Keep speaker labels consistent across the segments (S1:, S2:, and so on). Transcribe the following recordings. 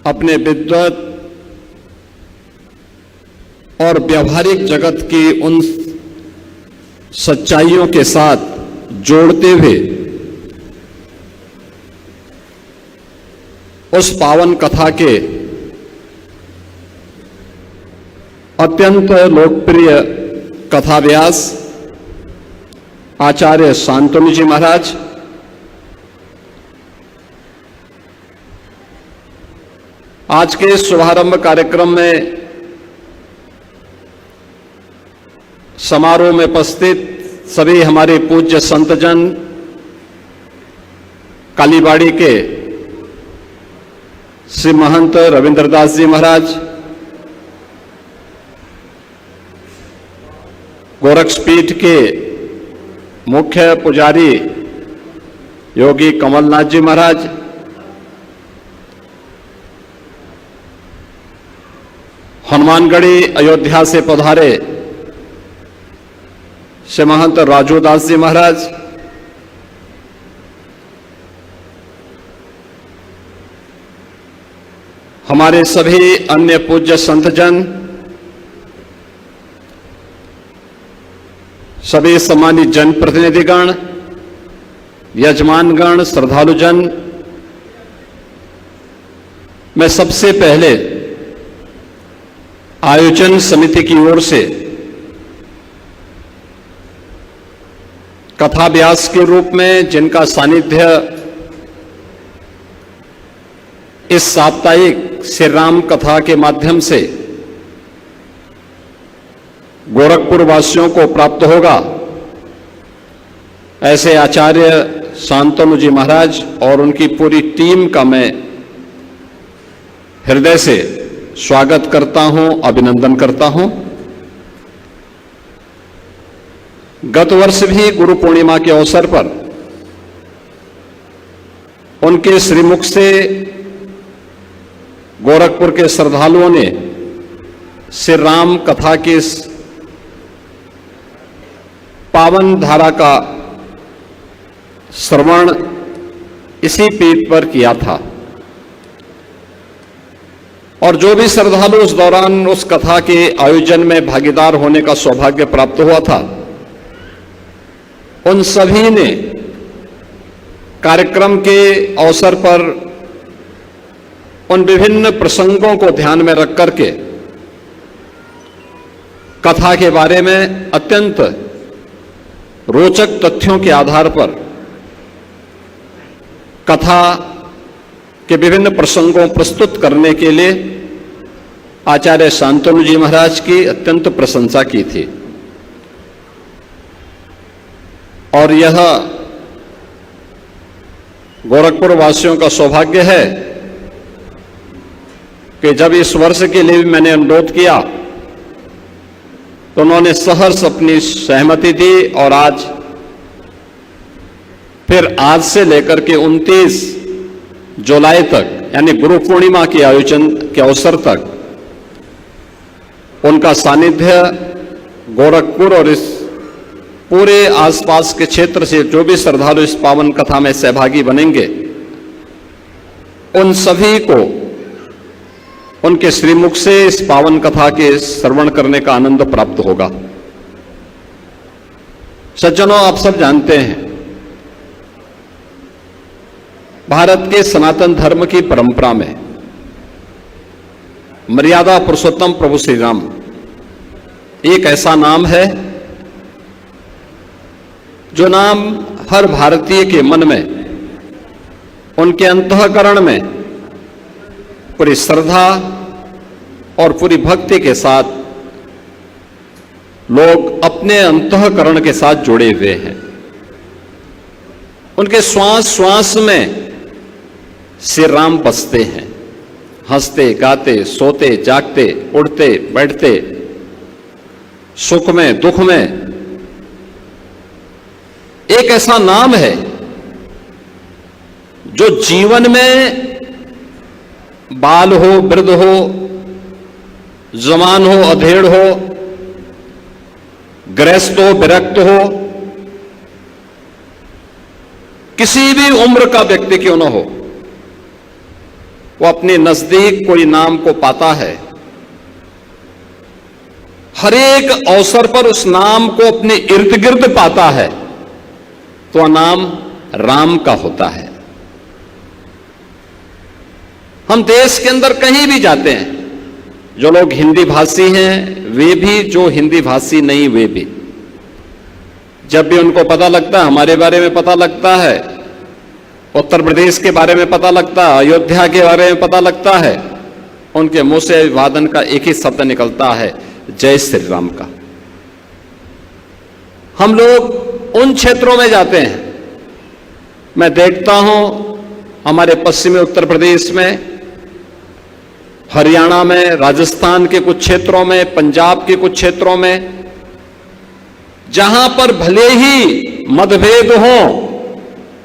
S1: अपने विद्वत और व्यवहारिक जगत की उन सच्चाइयों के साथ जोड़ते हुए उस पावन कथा के अत्यंत लोकप्रिय कथाव्यास आचार्य शांतनु जी महाराज आज के शुभारंभ कार्यक्रम में समारोह में उपस्थित सभी हमारे पूज्य संतजन, कालीबाड़ी के श्री महंत रविंद्रदास जी महाराज, गोरक्षपीठ के मुख्य पुजारी योगी कमलनाथ जी महाराज, हनुमानगढ़ी अयोध्या से पधारे श्री महंत राजूदास जी महाराज, हमारे सभी अन्य पूज्य संतजन, सभी सम्मानित जनप्रतिनिधिगण, यजमानगण, श्रद्धालुजन, मैं सबसे पहले आयोजन समिति की ओर से कथाव्यास के रूप में जिनका सानिध्य इस साप्ताहिक श्री राम कथा के माध्यम से गोरखपुर वासियों को प्राप्त होगा, ऐसे आचार्य शांतनु जी महाराज और उनकी पूरी टीम का मैं हृदय से स्वागत करता हूं, अभिनंदन करता हूं। गत वर्ष भी गुरु पूर्णिमा के अवसर पर उनके श्रीमुख से गोरखपुर के श्रद्धालुओं ने श्री राम कथा की पावन धारा का श्रवण इसी पीठ पर किया था और जो भी श्रद्धालु उस दौरान उस कथा के आयोजन में भागीदार होने का सौभाग्य प्राप्त हुआ था, उन सभी ने कार्यक्रम के अवसर पर उन विभिन्न प्रसंगों को ध्यान में रख करके कथा के बारे में अत्यंत रोचक तथ्यों के आधार पर कथा के विभिन्न प्रसंगों प्रस्तुत करने के लिए आचार्य शांतनु जी महाराज की अत्यंत प्रशंसा की थी। और यह गोरखपुर वासियों का सौभाग्य है कि जब इस वर्ष के लिए भी मैंने अनुरोध किया तो उन्होंने सहर्ष अपनी सहमति दी और आज से लेकर के 29 जुलाई तक यानी गुरु पूर्णिमा के आयोजन के अवसर तक उनका सानिध्य गोरखपुर और इस पूरे आसपास के क्षेत्र से जो भी श्रद्धालु इस पावन कथा में सहभागी बनेंगे, उन सभी को उनके श्रीमुख से इस पावन कथा के श्रवण करने का आनंद प्राप्त होगा। सज्जनों, आप सब जानते हैं भारत के सनातन धर्म की परंपरा में मर्यादा पुरुषोत्तम प्रभु श्री राम एक ऐसा नाम है जो नाम हर भारतीय के मन में, उनके अंतःकरण में पूरी श्रद्धा और पूरी भक्ति के साथ लोग अपने अंतःकरण के साथ जुड़े हुए हैं। उनके श्वास श्वास में श्री राम बसते हैं, हंसते गाते सोते जागते उड़ते बैठते, सुख में दुख में। एक ऐसा नाम है जो जीवन में बाल हो, वृद्ध हो, जवान हो, अधेड़ हो, गृहस्थ हो, विरक्त हो, किसी भी उम्र का व्यक्ति क्यों न हो, वो अपने नजदीक कोई नाम को पाता है, हर एक अवसर पर उस नाम को अपने इर्द गिर्द पाता है, तो वह नाम राम का होता है। हम देश के अंदर कहीं भी जाते हैं, जो लोग हिंदी भाषी हैं वे भी, जो हिंदी भाषी नहीं वे भी, जब भी उनको पता लगता है, हमारे बारे में पता लगता है, उत्तर प्रदेश के बारे में पता लगता है, अयोध्या के बारे में पता लगता है, उनके मुंह से अभिवादन का एक ही शब्द निकलता है, जय श्री राम का। हम लोग उन क्षेत्रों में जाते हैं, मैं देखता हूं हमारे पश्चिमी उत्तर प्रदेश में, हरियाणा में, राजस्थान के कुछ क्षेत्रों में, पंजाब के कुछ क्षेत्रों में, जहां पर भले ही मतभेद हो,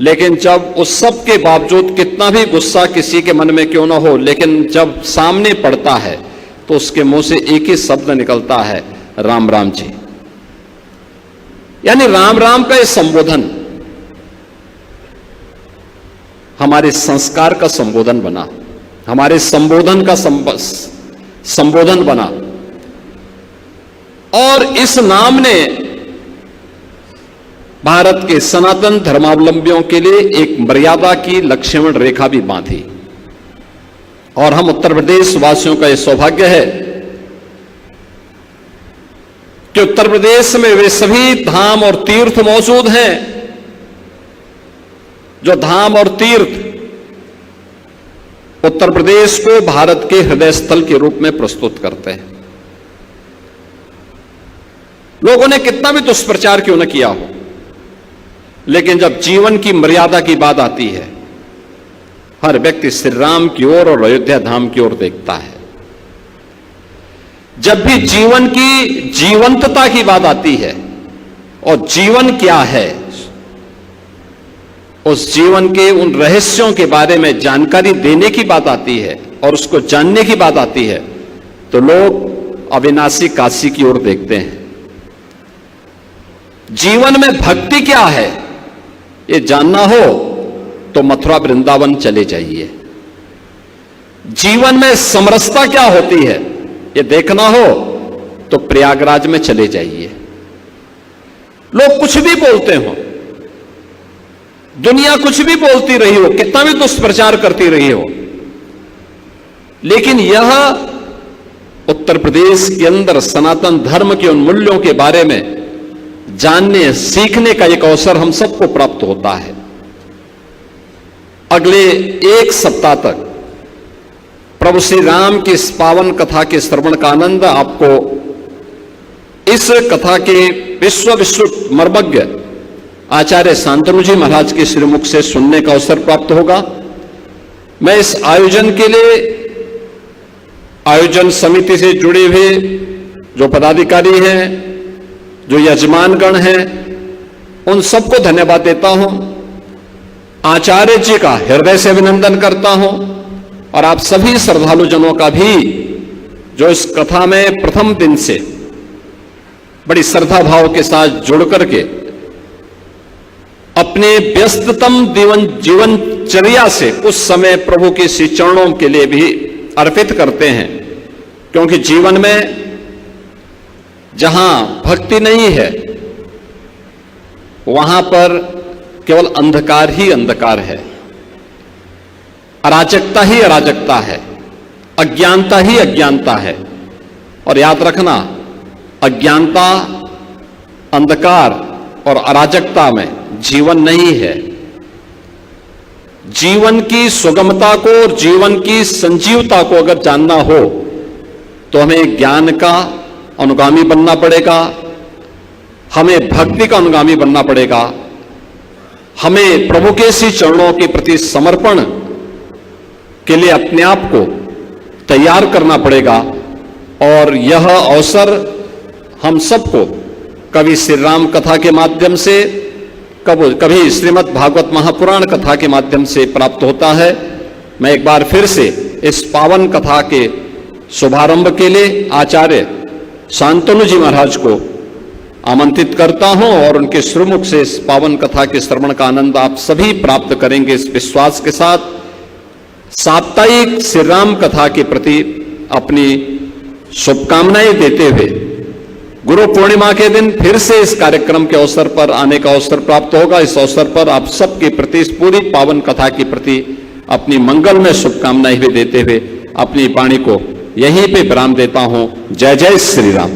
S1: लेकिन जब उस सब के बावजूद कितना भी गुस्सा किसी के मन में क्यों ना हो, लेकिन जब सामने पड़ता है तो उसके मुंह से एक ही शब्द निकलता है, राम राम जी। यानी राम राम का यह संबोधन हमारे संस्कार का संबोधन बना, हमारे संबोधन का संबोधन बना। और इस नाम ने भारत के सनातन धर्मावलंबियों के लिए एक मर्यादा की लक्ष्मण रेखा भी बांधी। और हम उत्तर प्रदेश वासियों का यह सौभाग्य है कि उत्तर प्रदेश में वे सभी धाम और तीर्थ मौजूद हैं, जो धाम और तीर्थ उत्तर प्रदेश को भारत के हृदय स्थल के रूप में प्रस्तुत करते हैं। लोगों ने कितना भी दुष्प्रचार क्यों न किया हो, लेकिन जब जीवन की मर्यादा की बात आती है, हर व्यक्ति श्री राम की ओर और अयोध्या धाम की ओर देखता है। जब भी जीवन की जीवंतता की बात आती है और जीवन क्या है, उस जीवन के उन रहस्यों के बारे में जानकारी देने की बात आती है और उसको जानने की बात आती है, तो लोग अविनाशी काशी की ओर देखते हैं। जीवन में भक्ति क्या है ये जानना हो तो मथुरा वृंदावन चले जाइए। जीवन में समरसता क्या होती है ये देखना हो तो प्रयागराज में चले जाइए। लोग कुछ भी बोलते हो, दुनिया कुछ भी बोलती रही हो, कितना भी दुष्प्रचार करती रही हो, लेकिन यह उत्तर प्रदेश के अंदर सनातन धर्म के उन मूल्यों के बारे में जानने सीखने का एक अवसर हम सबको प्राप्त होता है। अगले एक सप्ताह तक प्रभु श्री राम की इस पावन कथा के श्रवण का आनंद आपको इस कथा के विश्व मर्मज्ञ आचार्य शांतनु जी महाराज के श्रीमुख से सुनने का अवसर प्राप्त होगा। मैं इस आयोजन के लिए आयोजन समिति से जुड़े हुए जो पदाधिकारी हैं, जो यजमानगण हैं, उन सबको धन्यवाद देता हूं। आचार्य जी का हृदय से अभिनंदन करता हूं और आप सभी श्रद्धालुजनों का भी जो इस कथा में प्रथम दिन से बड़ी श्रद्धा भाव के साथ जुड़ करके अपने व्यस्ततम जीवनचर्या से उस समय प्रभु के श्री चरणों के लिए भी अर्पित करते हैं, क्योंकि जीवन में जहां भक्ति नहीं है वहां पर केवल अंधकार ही अंधकार है, अराजकता ही अराजकता है, अज्ञानता ही अज्ञानता है। और याद रखना, अज्ञानता, अंधकार और अराजकता में जीवन नहीं है। जीवन की सुगमता को और जीवन की संजीवता को अगर जानना हो तो हमें ज्ञान का अनुगामी बनना पड़ेगा, हमें भक्ति का अनुगामी बनना पड़ेगा, हमें प्रभु के श्री चरणों के प्रति समर्पण के लिए अपने आप को तैयार करना पड़ेगा। और यह अवसर हम सबको कभी श्री राम कथा के माध्यम से, कभी श्रीमद् भागवत महापुराण कथा के माध्यम से प्राप्त होता है। मैं एक बार फिर से इस पावन कथा के शुभारंभ के लिए आचार्य शांतनु जी महाराज को आमंत्रित करता हूं और उनके श्रीमुख से इस पावन कथा के श्रवण का आनंद आप सभी प्राप्त करेंगे इस विश्वास के साथ। साप्ताहिक श्री राम कथा के प्रति अपनी शुभकामनाएं देते हुए गुरु पूर्णिमा के दिन फिर से इस कार्यक्रम के अवसर पर आने का अवसर प्राप्त होगा। इस अवसर पर आप सबके प्रति, इस पूरी पावन कथा के प्रति अपनी मंगलमय शुभकामनाएं भी देते हुए अपनी वाणी को यहीं पे विराम देता हूं। जय जय श्री राम।